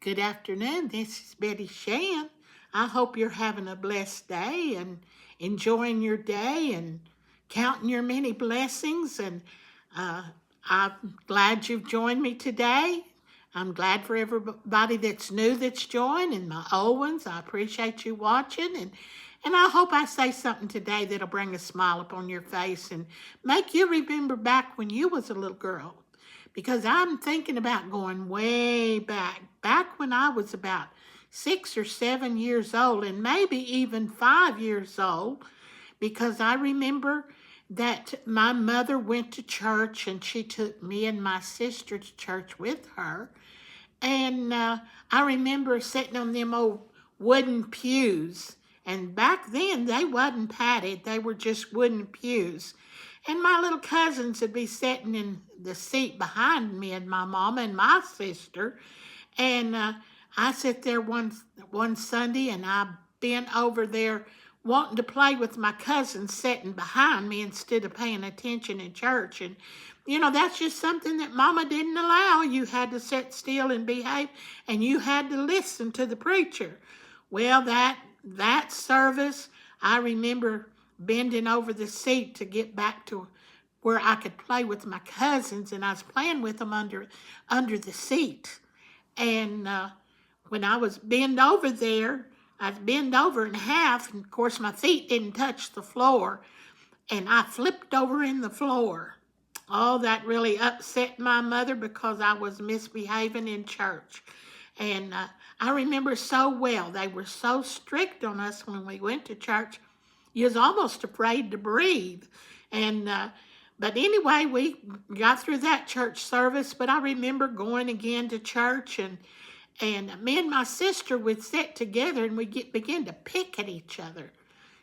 Good afternoon. This is Betty Shan. I hope you're having a blessed day and enjoying your day and counting your many blessings. And uh, I'm glad you've joined me today. I'm glad for everybody that's new that's joined and my old ones. I appreciate you watching and I hope I say something today that'll bring a smile upon your face and make you remember back when you was a little girl because I'm thinking about going way back when I was about 6 or 7 years old, and maybe even 5 years old, because I remember that my mother went to church and she took me and my sister to church with her. And I remember sitting on them old wooden pews. And back then, they wasn't padded. They were just wooden pews. And my little cousins would be sitting in the seat behind me and my mama and my sister. And I sit there one Sunday and I bent over there wanting to play with my cousins sitting behind me instead of paying attention in church. And, that's just something that Mama didn't allow. You had to sit still and behave, and you had to listen to the preacher. Well, that service, I remember bending over the seat to get back to where I could play with my cousins, and I was playing with them under the seat. And when I was bent over there, I was bent over in half, and of course my feet didn't touch the floor, and I flipped over in the floor. Oh, that really upset my mother because I was misbehaving in church. And I remember so well, they were so strict on us when we went to church. You was almost afraid to breathe. And but anyway, we got through that church service, but I remember going again to church, and me and my sister would sit together and we'd begin to pick at each other.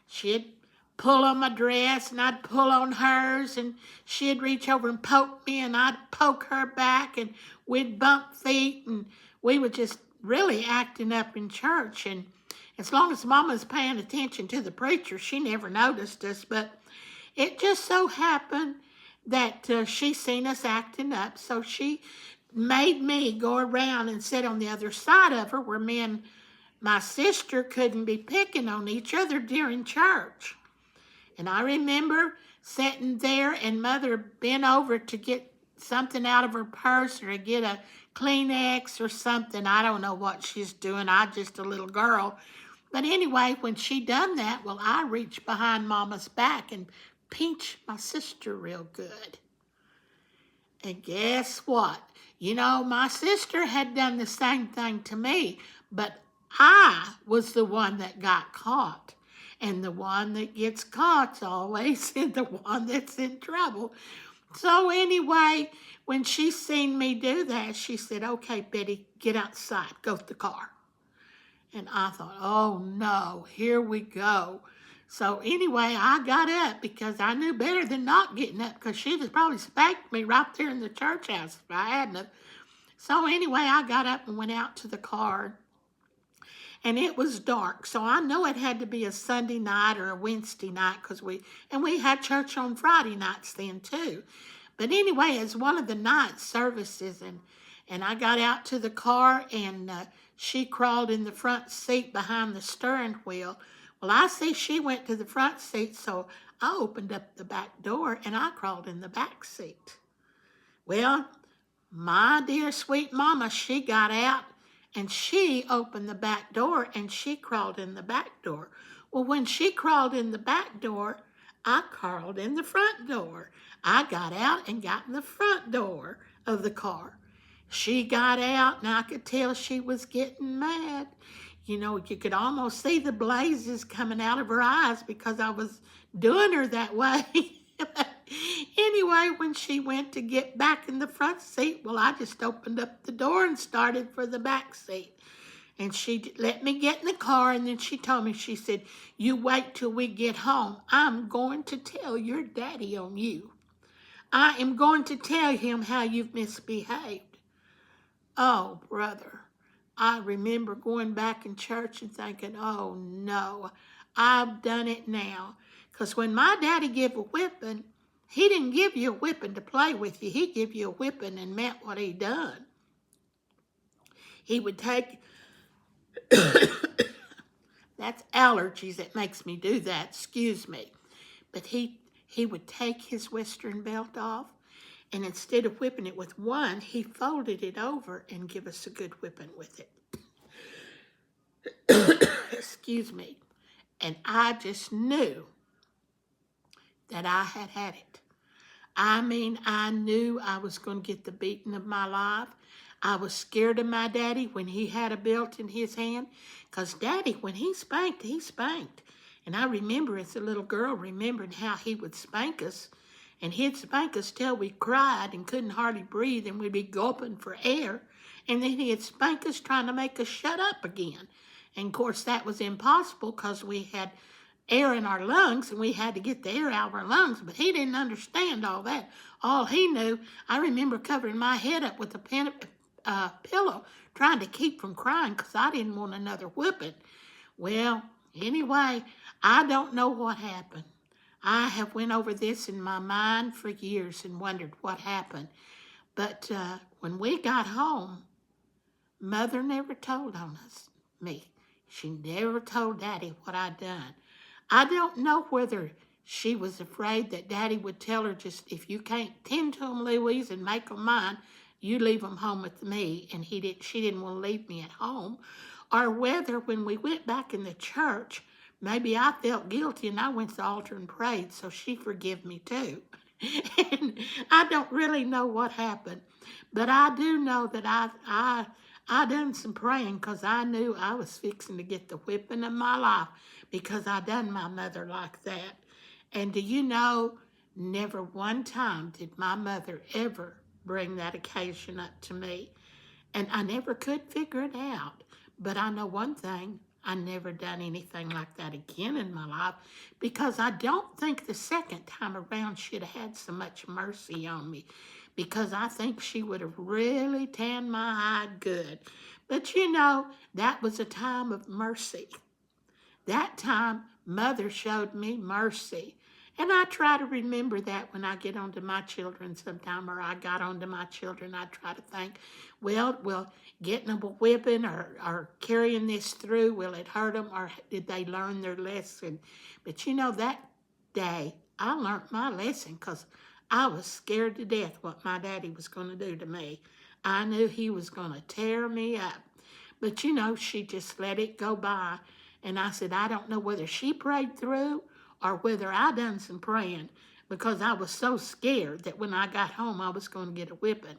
She'd pull on my dress and I'd pull on hers, and she'd reach over and poke me and I'd poke her back, and we'd bump feet, and we were just really acting up in church. And as long as Mama was paying attention to the preacher, she never noticed us, but it just so happened that she seen us acting up, so she made me go around and sit on the other side of her where me and my sister couldn't be picking on each other during church. And I remember sitting there and Mother bent over to get something out of her purse or to get a Kleenex or something. I don't know what she's doing. I'm just a little girl. But anyway, when she done that, well, I reached behind Mama's back and pinched my sister real good. And guess what? My sister had done the same thing to me, but I was the one that got caught. And the one that gets caught's always the one that's in trouble. So anyway, when she seen me do that, she said, "Okay, Betty, get outside, go to the car." And I thought, oh no, here we go. So anyway, I got up because I knew better than not getting up, because she'd have probably spanked me right there in the church house if I hadn't. So anyway, I got up and went out to the car. And it was dark, so I know it had to be a Sunday night or a Wednesday night, because we had church on Friday nights then too. But anyway, it's one of the night services, and I got out to the car, and she crawled in the front seat behind the steering wheel. Well, I see she went to the front seat, so I opened up the back door and I crawled in the back seat. Well, my dear sweet Mama, she got out and she opened the back door and she crawled in the back door. Well, when she crawled in the back door, I crawled in the front door. I got out and got in the front door of the car. She got out and I could tell she was getting mad. You could almost see the blazes coming out of her eyes because I was doing her that way. Anyway, when she went to get back in the front seat, well, I just opened up the door and started for the back seat. And she let me get in the car, and then she told me, she said, "You wait till we get home. I'm going to tell your daddy on you. I am going to tell him how you've misbehaved." Oh, brother. I remember going back in church and thinking, oh no, I've done it now. Because when my daddy gave a whipping, he didn't give you a whipping to play with you. He gave you a whipping and meant what he done. he would take, that's allergies that makes me do that, excuse me. But he would take his Western belt off, and instead of whipping it with one, he folded it over and give us a good whipping with it. Excuse me. And I just knew that I had had it. I mean, I knew I was going to get the beating of my life. I was scared of my daddy when he had a belt in his hand, because daddy, when he spanked, he spanked. And I remember as a little girl remembering how he would spank us, and he'd spank us till we cried and couldn't hardly breathe, and we'd be gulping for air, and then he'd spank us trying to make us shut up again. And of course that was impossible because we had air in our lungs and we had to get the air out of our lungs, but he didn't understand all that. All he knew, I remember covering my head up with a pillow trying to keep from crying because I didn't want another whipping. Well, anyway, I don't know what happened. I have went over this in my mind for years and wondered what happened. But when we got home, Mother never told on me. She never told Daddy what I'd done. I don't know whether she was afraid that Daddy would tell her, just, if you can't tend to them, Louise, and make them mine, you leave them home with me, and she didn't want to leave me at home, or whether when we went back in the church, maybe I felt guilty and I went to the altar and prayed, so she forgive me too. And I don't really know what happened, but I do know that I done some praying because I knew I was fixing to get the whipping of my life because I done my mother like that. And do you know, never one time did my mother ever bring that occasion up to me. And I never could figure it out. But I know one thing, I never done anything like that again in my life because I don't think the second time around she'd have had so much mercy on me, because I think she would have really tanned my hide good. But you know, that was a time of mercy. That time, Mother showed me mercy. And I try to remember that when I get onto my children sometime, or I got onto my children, I try to think, well, getting them a whipping or carrying this through, will it hurt them, or did they learn their lesson? But you know, that day, I learned my lesson because I was scared to death what my daddy was going to do to me. I knew he was going to tear me up. But you know, she just let it go by. And I said, I don't know whether she prayed through or whether I done some praying, because I was so scared that when I got home I was going to get a whipping.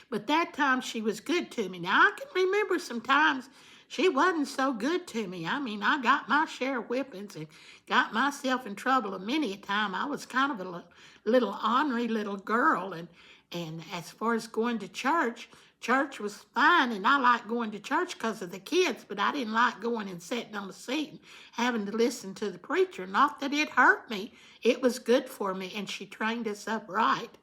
But that time she was good to me. Now I can remember some times she wasn't so good to me. I mean, I got my share of whippings and got myself in trouble many a time. I was kind of a little ornery little girl, and as far as going to church was fine, and I liked going to church because of the kids, but I didn't like going and sitting on the seat and having to listen to the preacher. Not that it hurt me. It was good for me, and she trained us up right.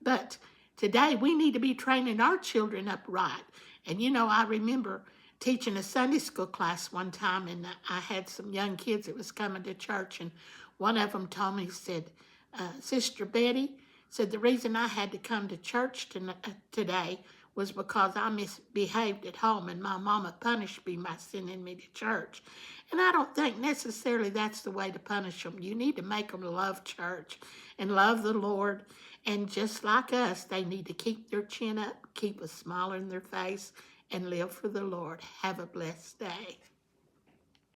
But today we need to be training our children up right. And you know, I remember teaching a Sunday school class one time, and I had some young kids that was coming to church, and one of them told me, said, Sister Betty, said, the reason I had to come to church today was because I misbehaved at home and my mama punished me by sending me to church. And I don't think necessarily that's the way to punish them. You need to make them love church and love the Lord. And just like us, they need to keep their chin up, keep a smile on their face, and live for the Lord. Have a blessed day.